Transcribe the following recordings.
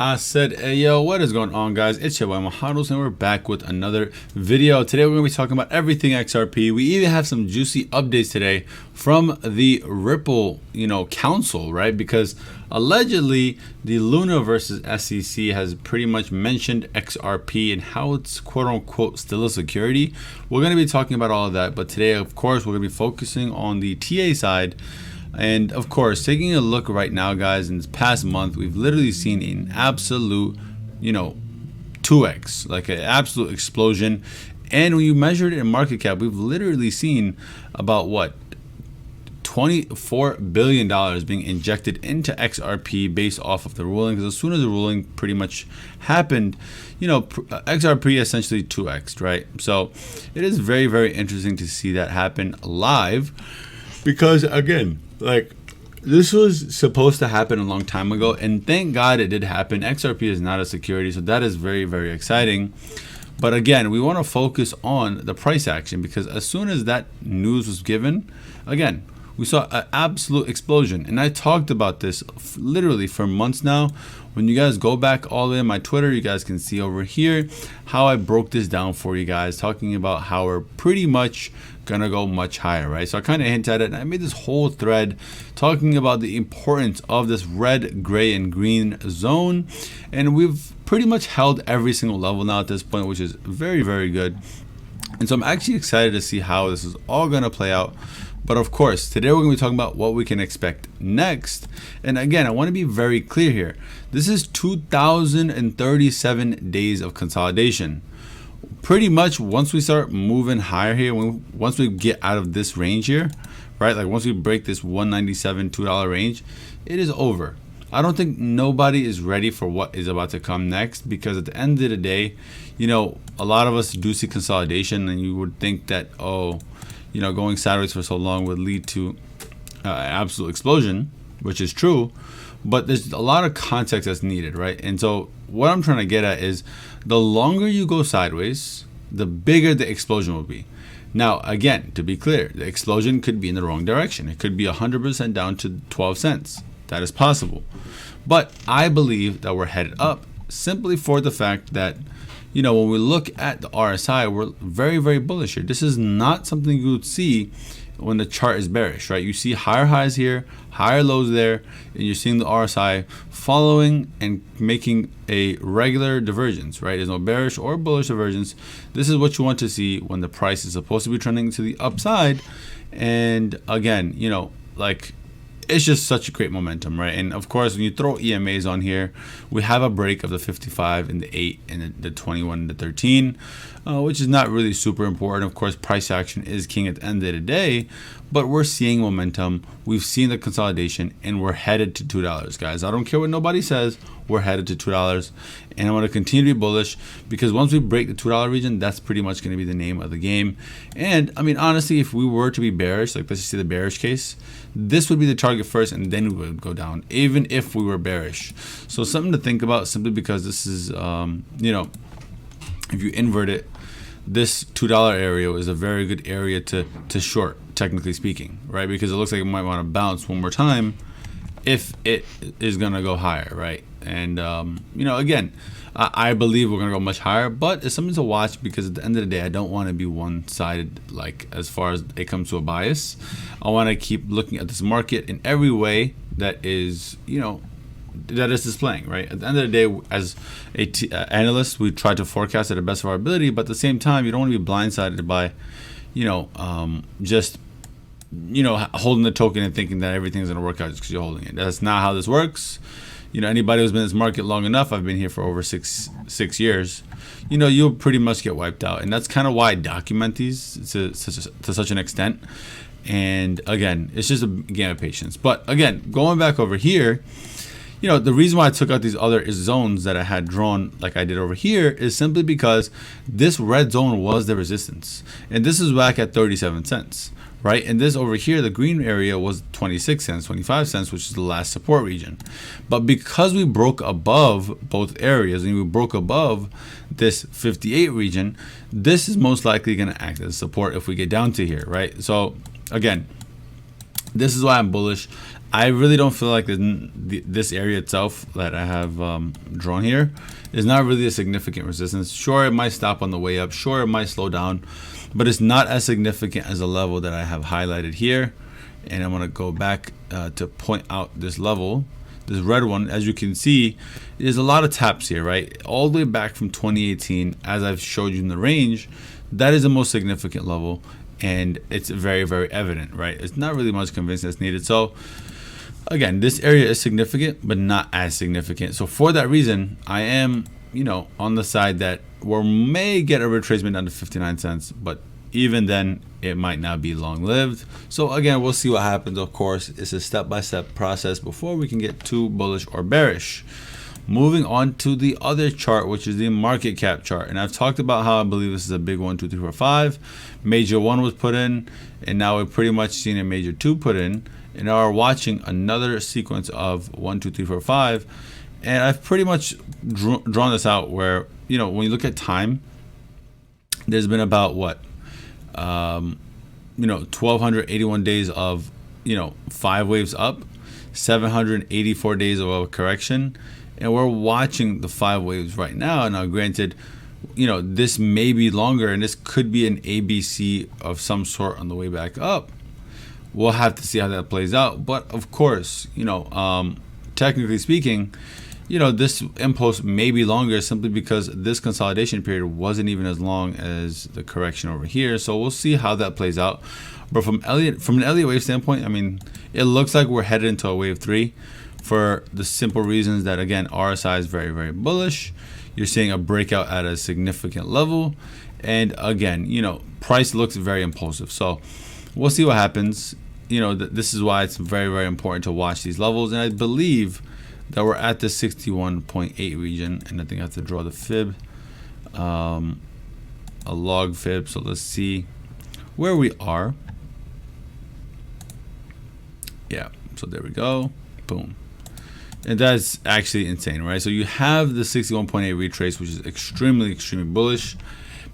I said, hey, yo, what is going on, guys? It's your boy MoHodls, and we're back with another video. Today, we're going to be talking about everything XRP. We even have some juicy updates today from the Ripple, council, right? Because allegedly, the Luna versus SEC has pretty much mentioned XRP and how it's quote-unquote still a security. We're going to be talking about all of that, but today, of course, we're going to be focusing on the TA side. And of course, taking a look right now, guys, in this past month, we've literally seen an absolute, 2x, like an absolute explosion. And when you measured it in market cap, we've literally seen about what? $24 billion being injected into XRP based off of the ruling. Because as soon as the ruling pretty much happened, XRP essentially 2x'd, right? So it is very, very interesting to see that happen live. Because again, this was supposed to happen a long time ago, and thank God it did happen. XRP is not a security, so that is very, very exciting. But again, we want to focus on the price action, because as soon as that news was given, again, we saw an absolute explosion. And I talked about this literally for months now. When you guys go back all the way on my Twitter, you guys can see over here how I broke this down for you guys, talking about how we're pretty much gonna go much higher, right? So I kind of hint at it, and I made this whole thread talking about the importance of this red, gray, and green zone. And we've pretty much held every single level now at this point, which is very, very good. And so I'm actually excited to see how this is all gonna play out. But of course, today we're going to be talking about what we can expect next. And again, I want to be very clear here. This is 2,037 days of consolidation. Pretty much once we start moving higher here, once we get out of this range here, right? Like once we break this $197, $2 range, it is over. I don't think nobody is ready for what is about to come next, because at the end of the day, a lot of us do see consolidation, and you would think that, going sideways for so long would lead to absolute explosion, which is true, but there's a lot of context that's needed, right? And so what I'm trying to get at is the longer you go sideways, the bigger the explosion will be. Now, again, to be clear, the explosion could be in the wrong direction. It could be 100% down to 12 cents. That is possible. But I believe that we're headed up simply for the fact that when we look at the RSI, we're very, very bullish here. This is not something you would see when the chart is bearish, right? You see higher highs here, higher lows there, and you're seeing the RSI following and making a regular divergence, right? There's no bearish or bullish divergence. This is what you want to see when the price is supposed to be trending to the upside. And again, it's just such a great momentum, right? And of course, when you throw EMAs on here, we have a break of the 55 and the 8 and the 21 and the 13, which is not really super important. Of course, price action is king at the end of the day, but we're seeing momentum. We've seen the consolidation, and we're headed to $2, guys. I don't care what nobody says. We're headed to $2, and I'm going to continue to be bullish, because once we break the $2 region, that's pretty much going to be the name of the game. And I mean, honestly, if we were to be bearish, like let's just say the bearish case, this would be the target first, and then we would go down, even if we were bearish. So something to think about, simply because this is, if you invert it, this $2 area is a very good area to short, technically speaking, right? Because it looks like it might want to bounce one more time if it is going to go higher, right? And, again, I believe we're going to go much higher, but it's something to watch, because at the end of the day, I don't want to be one-sided, as far as it comes to a bias. I want to keep looking at this market in every way that is, that is displaying, right? At the end of the day, as analysts, we try to forecast at the best of our ability, but at the same time, you don't want to be blindsided by, just holding the token and thinking that everything's going to work out just because you're holding it. That's not how this works. Anybody who's been in this market long enough, I've been here for over six years, you'll pretty much get wiped out. And that's kind of why I document these to such an extent. And again, it's just a game of patience. But again, going back over here, the reason why I took out these other zones that I had drawn like I did over here is simply because this red zone was the resistance. And this is back at 37 cents. Right, and this over here, the green area, was 26 cents, 25 cents, which is the last support region. But because we broke above both areas, and we broke above this 58 region, this is most likely going to act as support if we get down to here, right? So again, this is why I'm bullish. I really don't feel like this area itself that I have drawn here is not really a significant resistance. Sure, it might stop on the way up. Sure, it might slow down, but it's not as significant as the level that I have highlighted here. And I'm going to go back to point out this level, this red one. As you can see, there's a lot of taps here, right? All the way back from 2018, as I've showed you in the range, that is the most significant level. And it's very, very evident, right? It's not really much convincing that's needed. So again, this area is significant, but not as significant. So for that reason, I am, on the side that we may get a retracement down to 59 cents, but even then, it might not be long-lived. So again, we'll see what happens. Of course, it's a step-by-step process before we can get too bullish or bearish. Moving on to the other chart, which is the market cap chart. And I've talked about how I believe this is a big 1, 2, 3, 4, 5. Major 1 was put in, and now we've pretty much seen a major 2 put in. And now we're watching another sequence of 1, 2, 3, 4, 5. And I've pretty much drawn this out where, when you look at time, there's been about 1,281 days of, 5 waves up, 784 days of a correction. And we're watching the 5 waves right now. Now, granted, this may be longer, and this could be an ABC of some sort on the way back up. We'll have to see how that plays out. But of course, technically speaking, this impulse may be longer simply because this consolidation period wasn't even as long as the correction over here. So we'll see how that plays out. But from an Elliott wave standpoint, it looks like we're headed into a wave 3 for the simple reasons that, again, RSI is very, very bullish. You're seeing a breakout at a significant level. And again, price looks very impulsive. So we'll see what happens. This is why it's very, very important to watch these levels. And I believe that we're at the 61.8 region. And I think I have to draw the fib, a log fib. So let's see where we are. Yeah, so there we go. Boom. And that's actually insane, right? So you have the 61.8 retrace, which is extremely, extremely bullish,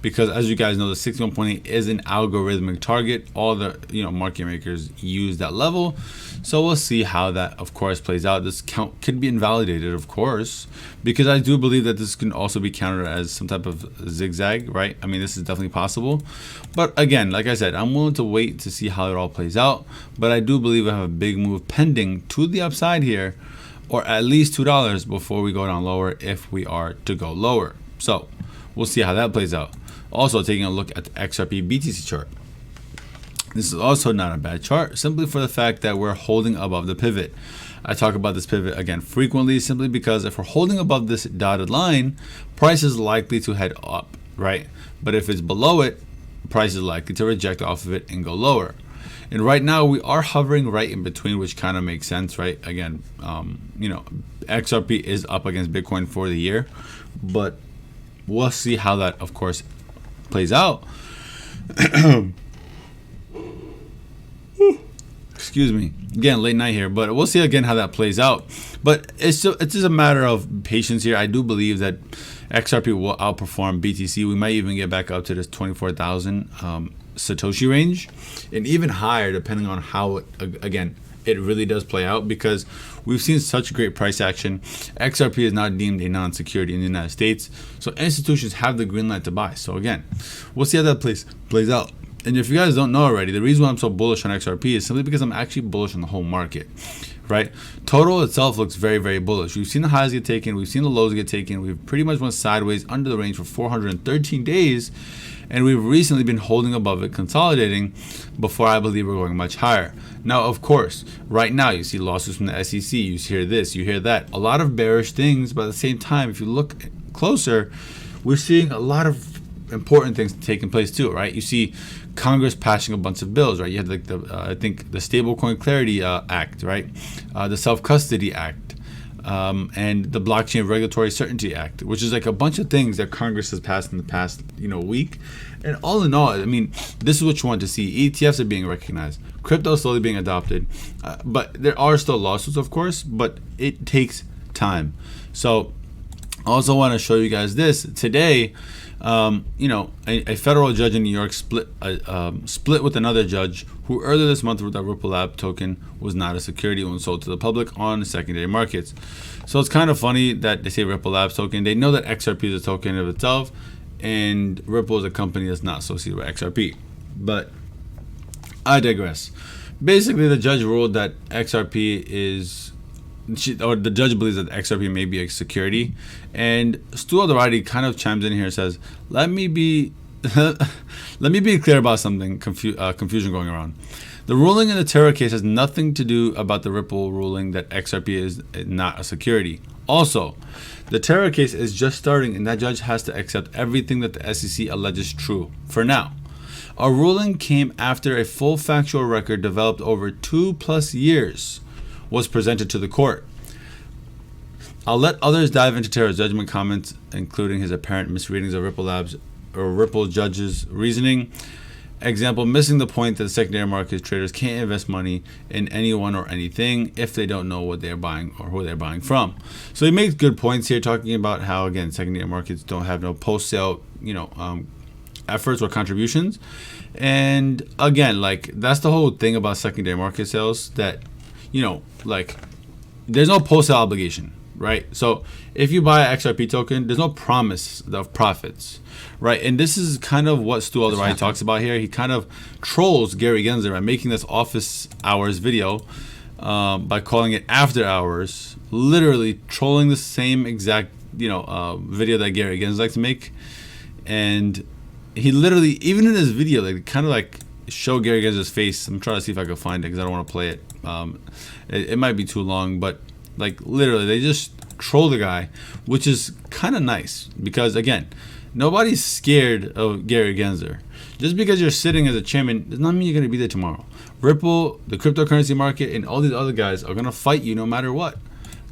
because as you guys know, the 61.8 is an algorithmic target. All the market makers use that level. So we'll see how that, of course, plays out. This count could be invalidated, of course, because I do believe that this can also be countered as some type of zigzag, right? This is definitely possible. But again, like I said, I'm willing to wait to see how it all plays out. But I do believe I have a big move pending to the upside here, or at least $2 before we go down lower if we are to go lower. So we'll see how that plays out. Also taking a look at the XRP BTC chart. This is also not a bad chart, simply for the fact that we're holding above the pivot. I talk about this pivot again frequently, simply because if we're holding above this dotted line, price is likely to head up, right? But if it's below it, price is likely to reject off of it and go lower. And right now we are hovering right in between, which kind of makes sense, right? Again, XRP is up against Bitcoin for the year, but we'll see how that, of course, plays out. Excuse me. Again, late night here, but we'll see again how that plays out. But it's just a matter of patience here. I do believe that XRP will outperform BTC. We might even get back up to this 24,000 Satoshi range, and even higher depending on how it really does play out, because we've seen such great price action. XRP is now deemed a non-security in the United States, so institutions have the green light to buy. So again, we'll see how that plays out. And if you guys don't know already, the reason why I'm so bullish on XRP is simply because I'm actually bullish on the whole market, right? Total itself looks very, very bullish. We've seen the highs get taken, we've seen the lows get taken, we've pretty much went sideways under the range for 413 days, and we've recently been holding above it, consolidating, before I believe we're going much higher. Now, of course, right now you see lawsuits from the SEC, you hear this, you hear that, a lot of bearish things, but at the same time, if you look closer, we're seeing a lot of important things taking place too, right? You see Congress passing a bunch of bills, right? You had like I think the Stablecoin Clarity Act, right? The Self-Custody Act, and the Blockchain Regulatory Certainty Act, which is like a bunch of things that Congress has passed in the past, week. And all in all, this is what you want to see. ETFs are being recognized, crypto is slowly being adopted, but there are still lawsuits, of course, but it takes time. So I also want to show you guys this today. A federal judge in New York split with another judge who earlier this month ruled that Ripple Lab token was not a security when sold to the public on the secondary markets. So it's kind of funny that they say Ripple Labs token. They know that XRP is a token of itself, and Ripple is a company that's not associated with XRP. But I digress. Basically, the judge ruled that XRP is, or the judge believes that XRP may be a security, and Stu Alderati kind of chimes in here and says, "Let me be, let me be clear about something. Confusion going around. The ruling in the Terra case has nothing to do about the Ripple ruling that XRP is not a security. Also, the Terra case is just starting, and that judge has to accept everything that the SEC alleges true for now. Our ruling came after a full factual record developed over 2+ years was presented to the court. I'll let others dive into Terra's judgment comments, including his apparent misreadings of Ripple Labs or Ripple judge's reasoning. Example, missing the point that the secondary market traders can't invest money in anyone or anything if they don't know what they're buying or who they're buying from." So he makes good points here, talking about how, again, secondary markets don't have no post-sale, efforts or contributions. And again, like, that's the whole thing about secondary market sales, that there's no post-sale obligation, right? So if you buy an XRP token, there's no promise of profits, right? And this is kind of what Stu Alderati talks about here. He kind of trolls Gary Gensler by making this office hours video by calling it after hours, literally trolling the same exact video that Gary Gensler likes to make. And he literally, even in this video, kind of show Gary Gensler's face. I'm trying to see if I can find it because I don't want to play it. It might be too long, but literally they just troll the guy, which is kind of nice because, again, nobody's scared of Gary Gensler. Just because you're sitting as a chairman does not mean you're going to be there tomorrow. Ripple, the cryptocurrency market, and all these other guys are going to fight you no matter what.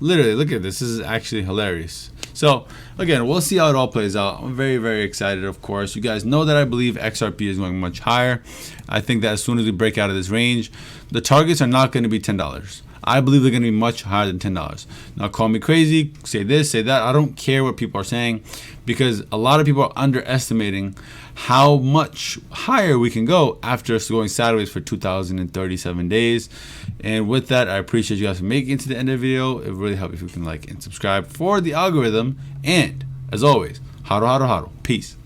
Literally, look at this. This is actually hilarious. So, again, we'll see how it all plays out. I'm very, very excited, of course. You guys know that I believe XRP is going much higher. I think that as soon as we break out of this range, the targets are not going to be $10. I believe they're going to be much higher than $10. Now, call me crazy, say this, say that. I don't care what people are saying, because a lot of people are underestimating how much higher we can go after us going sideways for 2,037 days. And with that, I appreciate you guys for making it to the end of the video. It really helps if you can like and subscribe for the algorithm. And as always, hodl, hodl, hodl. Peace.